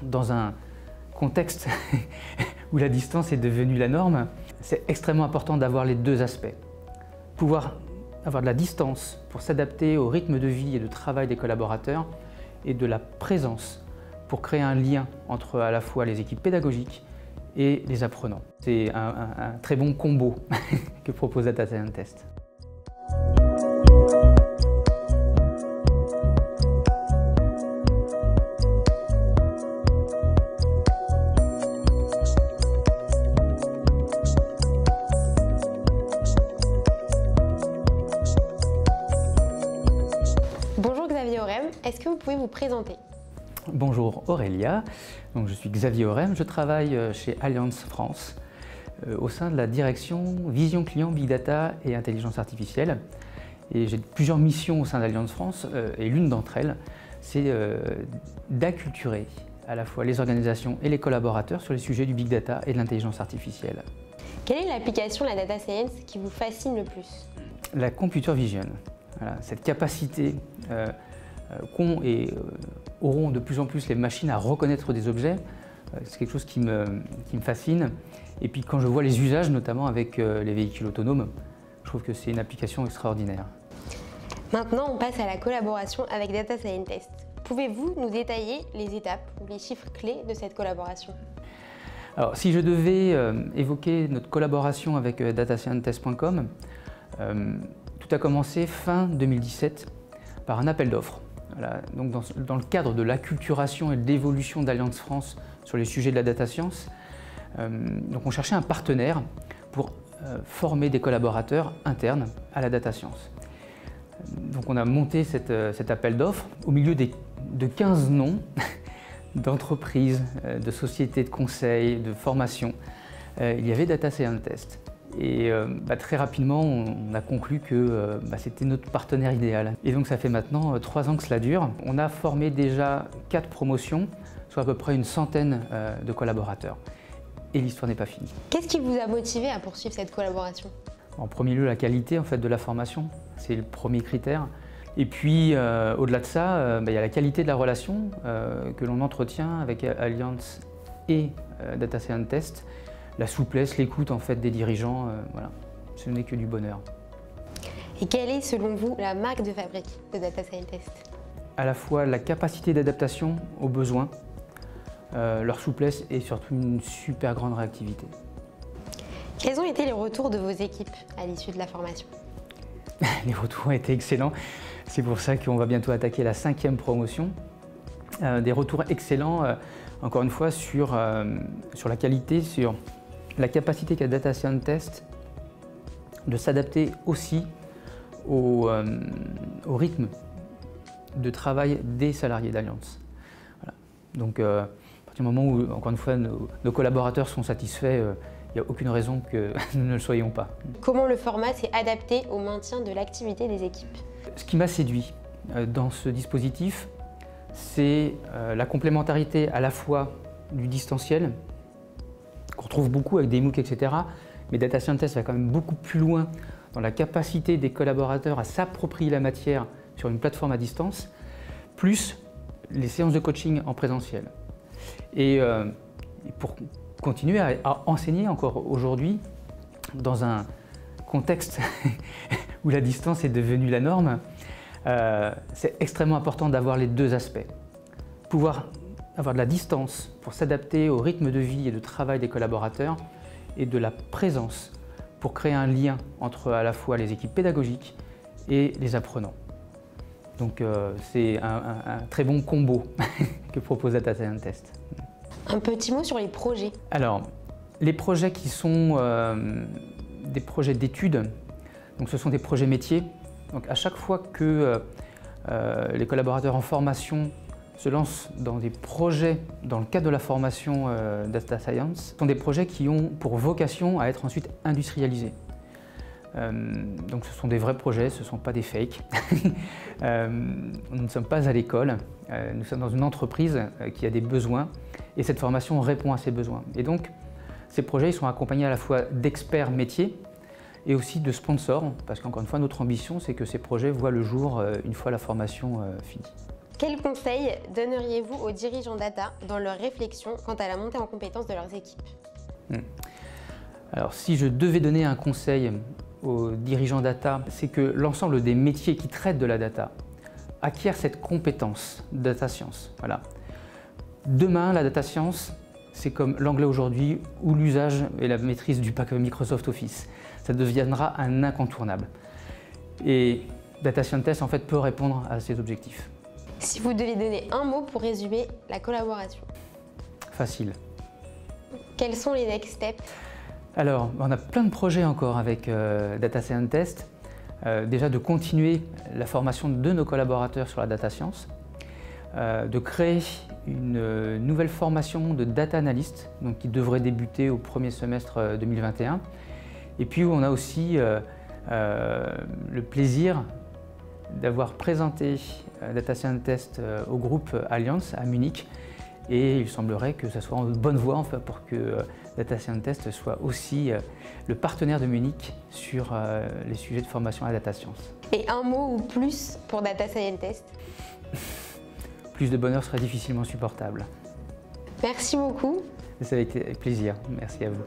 dans un contexte où la distance est devenue la norme, c'est extrêmement important d'avoir les deux aspects. Pouvoir avoir de la distance pour s'adapter au rythme de vie et de travail des collaborateurs et de la présence pour créer un lien entre à la fois les équipes pédagogiques et les apprenants. C'est un très bon combo que propose Data Scientist. Bonjour Xavier Aurem, est-ce que vous pouvez vous présenter? Bonjour Aurélia, donc je suis Xavier Aurem, je travaille chez Allianz France au sein de la direction Vision Client, Big Data et Intelligence Artificielle. Et j'ai plusieurs missions au sein d'Allianz France et l'une d'entre elles, c'est d'acculturer à la fois les organisations et les collaborateurs sur les sujets du Big Data et de l'intelligence artificielle. Quelle est l'application de la Data Science qui vous fascine le plus? La Computer Vision, voilà, cette capacité qu'ont et auront de plus en plus les machines à reconnaître des objets, c'est quelque chose qui me fascine. Et puis quand je vois les usages, notamment avec les véhicules autonomes, je trouve que c'est une application extraordinaire. Maintenant, on passe à la collaboration avec Data Scientist. Pouvez-vous nous détailler les étapes ou les chiffres clés de cette collaboration? Alors, si je devais évoquer notre collaboration avec datascientist.com, tout a commencé fin 2017 par un appel d'offres. Voilà, donc dans le cadre de l'acculturation et de l'évolution d'Allianz France sur les sujets de la data science, donc on cherchait un partenaire pour former des collaborateurs internes à la data science. Donc on a monté cet appel d'offres au milieu de 15 noms d'entreprises, de sociétés de conseil, de formation. Il y avait Data Scientist. Et très rapidement, on a conclu que c'était notre partenaire idéal. Et donc ça fait maintenant 3 ans que cela dure. On a formé déjà 4 promotions, soit à peu près une centaine de collaborateurs. Et l'histoire n'est pas finie. Qu'est-ce qui vous a motivé à poursuivre cette collaboration? En premier lieu, la qualité de la formation, c'est le premier critère. Et puis, au-delà de ça, il y a la qualité de la relation que l'on entretient avec Allianz et Data Scientist. La souplesse, l'écoute des dirigeants, voilà, ce n'est que du bonheur. Et quelle est, selon vous, la marque de fabrique de Data Scientist? À la fois la capacité d'adaptation aux besoins, leur souplesse et surtout une super grande réactivité. Quels ont été les retours de vos équipes à l'issue de la formation? Les retours ont été excellents. C'est pour ça qu'on va bientôt attaquer la 5e promotion. Des retours excellents, encore une fois, sur la qualité, sur la capacité qu'a Data Scientist de s'adapter aussi au rythme de travail des salariés d'Allianz. Voilà. Donc, à partir du moment où, encore une fois, nos collaborateurs sont satisfaits, il n'y a aucune raison que nous ne le soyons pas. Comment le format s'est adapté au maintien de l'activité des équipes? Ce qui m'a séduit dans ce dispositif, c'est la complémentarité à la fois du distanciel, qu'on retrouve beaucoup avec des MOOC, etc. Mais Data Scientist va quand même beaucoup plus loin dans la capacité des collaborateurs à s'approprier la matière sur une plateforme à distance, plus les séances de coaching en présentiel. Et pour continuer à enseigner encore aujourd'hui, dans un contexte où la distance est devenue la norme, c'est extrêmement important d'avoir les deux aspects. Pouvoir avoir de la distance pour s'adapter au rythme de vie et de travail des collaborateurs et de la présence pour créer un lien entre à la fois les équipes pédagogiques et les apprenants. Donc c'est un très bon combo que propose Data Scientist. Un petit mot sur les projets. Alors, les projets qui sont des projets d'études, donc ce sont des projets métiers. Donc à chaque fois que les collaborateurs en formation se lancent dans des projets dans le cadre de la formation Data Science, ce sont des projets qui ont pour vocation à être ensuite industrialisés. Donc ce sont des vrais projets, ce ne sont pas des fakes. Nous ne sommes pas à l'école, nous sommes dans une entreprise qui a des besoins et cette formation répond à ces besoins. Et donc ces projets ils sont accompagnés à la fois d'experts métiers et aussi de sponsors, parce qu'encore une fois notre ambition c'est que ces projets voient le jour une fois la formation finie. Quels conseils donneriez-vous aux dirigeants data dans leur réflexion quant à la montée en compétences de leurs équipes? Alors, si je devais donner un conseil aux dirigeants data, c'est que l'ensemble des métiers qui traitent de la data acquièrent cette compétence data science. Voilà. Demain, la data science, c'est comme l'anglais aujourd'hui ou l'usage et la maîtrise du pack Microsoft Office. Ça deviendra un incontournable. Et Data Scientist, en fait, peut répondre à ces objectifs. Si vous deviez donner un mot pour résumer la collaboration? Facile. Quels sont les next steps? Alors, on a plein de projets encore avec Data Scientist. Déjà de continuer la formation de nos collaborateurs sur la data science, de créer une nouvelle formation de data analyst donc qui devrait débuter au premier semestre 2021. Et puis on a aussi le plaisir d'avoir présenté Data Scientist au groupe Allianz à Munich. Et il semblerait que ça soit en bonne voie enfin, pour que Data Scientist soit aussi le partenaire de Munich sur les sujets de formation à la data science. Et un mot ou plus pour Data Scientist? Plus de bonheur serait difficilement supportable. Merci beaucoup. Ça a été avec plaisir. Merci à vous.